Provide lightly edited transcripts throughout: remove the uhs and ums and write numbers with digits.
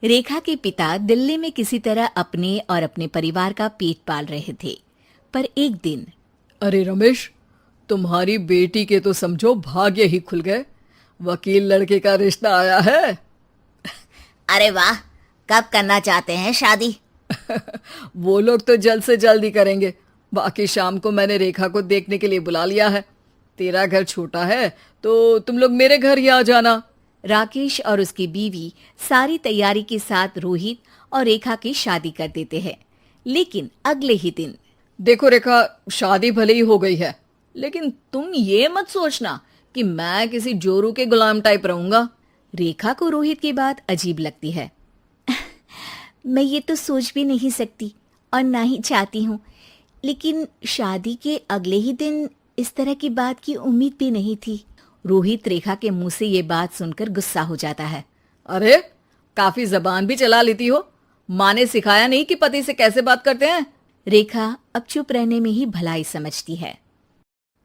रेखा के पिता दिल्ली में किसी तरह अपने और अपने परिवार का पेट पाल रहे थे। पर एक दिन, अरे रमेश, तुम्हारी बेटी के तो समझो भाग्य ही खुल गए। वकील लड़के का रिश्ता आया है। अरे वाह, कब करना चाहते हैं शादी? वो लोग तो जल्द से जल्द ही करेंगे। बाकी शाम को मैंने रेखा को देखने के लिए बुला लिया है। तेरा घर छोटा है तो तुम लोग मेरे घर ही आ जाना। राकेश और उसकी बीवी सारी तैयारी के साथ रोहित और रेखा की शादी कर देते हैं। लेकिन अगले ही दिन, देखो रेखा, शादी भले ही हो गई है, लेकिन तुम ये मत सोचना कि मैं किसी जोरू के गुलाम टाइप रहूंगा। रेखा को रोहित की बात अजीब लगती है। मैं ये तो सोच भी नहीं सकती और ना ही चाहती हूँ, लेकिन शादी के अगले ही दिन इस तरह की बात की उम्मीद भी नहीं थी। रोहित रेखा के मुंह से ये बात सुनकर गुस्सा हो जाता है। अरे, काफी जबान भी चला लेती हो। माँ ने सिखाया नहीं कि पति से कैसे बात करते हैं? रेखा अब चुप रहने में ही भलाई समझती है।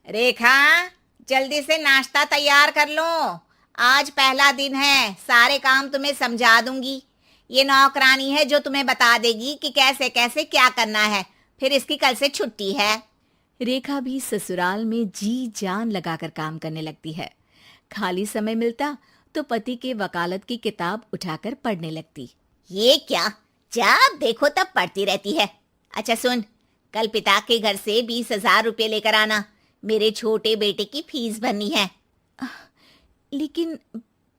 रेखा, जल्दी से नाश्ता तैयार कर लो। आज पहला दिन है, सारे काम तुम्हें समझा दूंगी। ये नौकरानी है जो तुम्हें बता देगी कि कैसे कैसे क्या करना है। फिर इसकी कल से छुट्टी है। रेखा भी ससुराल में जी जान लगाकर काम करने लगती है। खाली समय मिलता तो पति के वकालत की किताब उठाकर पढ़ने लगती। ये क्या, जब देखो तब पढ़ती रहती है। अच्छा सुन, कल पिता के घर से 20,000 रुपये लेकर आना। मेरे छोटे बेटे की फीस भरनी है। लेकिन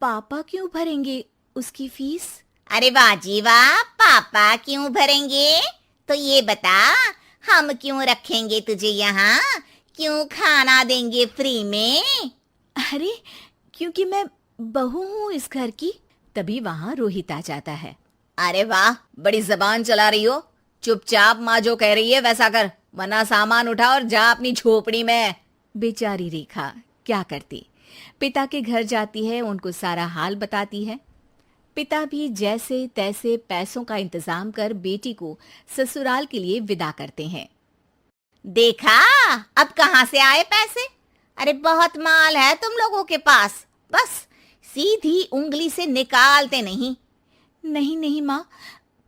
पापा क्यों भरेंगे उसकी फीस? अरे वाह जी वाह, पापा क्यों भरेंगे? तो ये बता, हम क्यों रखेंगे तुझे यहाँ? क्यों खाना देंगे फ्री में? अरे, क्योंकि मैं बहू हूँ इस घर की। तभी वहाँ रोहित आ जाता है। अरे वाह, बड़ी जबान चला रही हो। चुपचाप माँ जो कह रही है वैसा कर, वरना सामान उठा और जा अपनी झोपड़ी में। बेचारी रेखा क्या करती, पिता के घर जाती है, उनको सारा हाल बताती है। पिता भी जैसे तैसे पैसों का इंतजाम कर बेटी को ससुराल के लिए विदा करते हैं। देखा, अब कहाँ से आए पैसे? अरे बहुत माल है तुम लोगों के पास, बस सीधी उंगली से निकालते नहीं। नहीं नहीं माँ,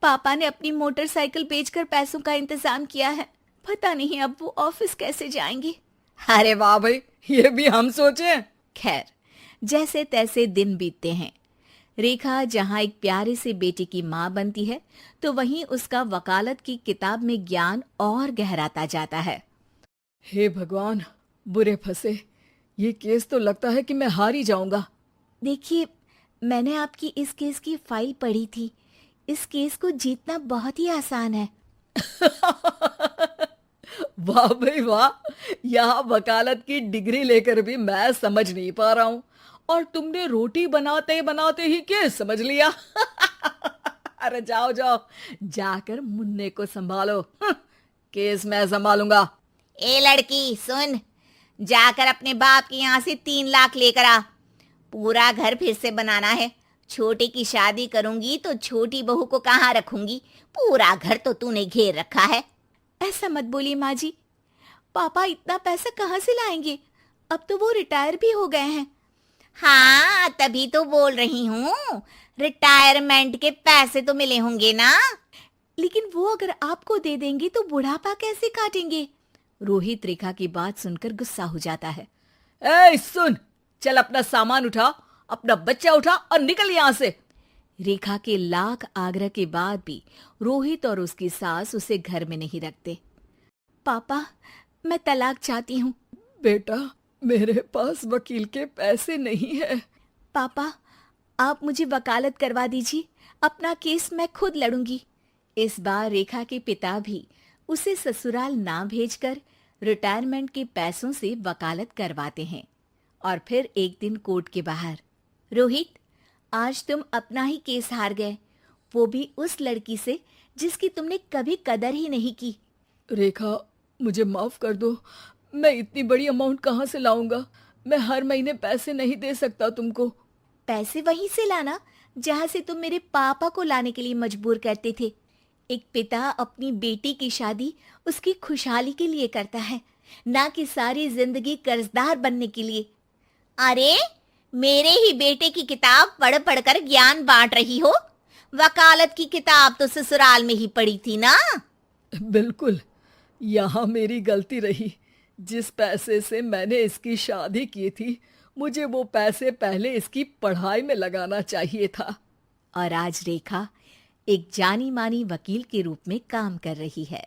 पापा ने अपनी मोटरसाइकिल बेचकर पैसों का इंतजाम किया है। पता नहीं अब वो ऑफिस कैसे जाएंगे। अरे वाह भाई, ये भी हम सोचे। खैर, जैसे तैसे दिन बीतते हैं। रेखा जहाँ एक प्यारे से बेटे की माँ बनती है, तो वहीं उसका वकालत की किताब में ज्ञान और गहराता जाता है। हे भगवान, बुरे फंसे। ये केस तो लगता है कि मैं हार ही जाऊंगा। देखिए, मैंने आपकी इस केस की फाइल पढ़ी थी। इस केस को जीतना बहुत ही आसान है। वाह भाई वाह, यहाँ वकालत की डिग्री लेकर भी मैं समझ नहीं पा रहा हूँ, और तुमने रोटी बनाते बनाते ही केस समझ लिया। अरे जाओ जाओ, जाकर मुन्ने को संभालो। केस मैं संभालूंगा। ए लड़की सुन, जाकर अपने बाप के यहाँ से 3 लाख लेकर आ। पूरा घर फिर से बनाना है। छोटे की शादी करूंगी तो छोटी बहू को कहाँ रखूंगी? पूरा घर तो तूने घेर रखा है। ऐसा मत बोलिए माँ जी, पापा इतना पैसा कहाँ से लाएंगे? अब तो वो रिटायर भी हो गए हैं। हाँ, तभी तो बोल रही हूँ, रिटायरमेंट के पैसे तो मिले होंगे ना। लेकिन वो अगर आपको दे देंगे तो बुढ़ापा कैसे काटेंगे? रोहित रेखा की बात सुनकर गुस्सा हो जाता है। ए सुन, चल अपना सामान उठा, अपना बच्चा उठा और निकल यहाँ से। रेखा के लाख आग्रह के बाद भी रोहित और उसकी सास उसे घर में नहीं रखते। पापा, मैं तलाक चाहती हूँ। बेटा, मेरे पास वकील के पैसे नहीं है। पापा, आप मुझे वकालत करवा दीजिए, अपना केस मैं खुद लड़ूंगी। इस बार रेखा के पिता भी उसे ससुराल ना भेजकर रिटायरमेंट के पैसों से वकालत करवाते हैं। और फिर एक दिन कोर्ट के बाहर, रोहित, आज तुम अपना ही केस हार गए, वो भी उस लड़की से जिसकी तुमने कभी कदर ही नहीं की। रेखा, मुझे माफ कर दो। मैं इतनी बड़ी अमाउंट कहाँ से लाऊंगा? मैं हर महीने पैसे नहीं दे सकता तुमको। पैसे वहीं से लाना जहाँ से तुम मेरे पापा को लाने के लिए मजबूर करते थे। एक पिता अपनी बेटी की शादी उसकी खुशहाली के लिए करता है, ना कि सारी जिंदगी कर्जदार बनने के लिए। अरे, मेरे ही बेटे की किताब पढ़ पढ़ कर ज्ञान बांट रही हो। वकालत की किताब तो ससुराल में ही पड़ी थी ना। बिल्कुल, यहाँ मेरी गलती रही। जिस पैसे से मैंने इसकी शादी की थी, मुझे वो पैसे पहले इसकी पढ़ाई में लगाना चाहिए था। और आज रेखा एक जानी मानी वकील के रूप में काम कर रही है।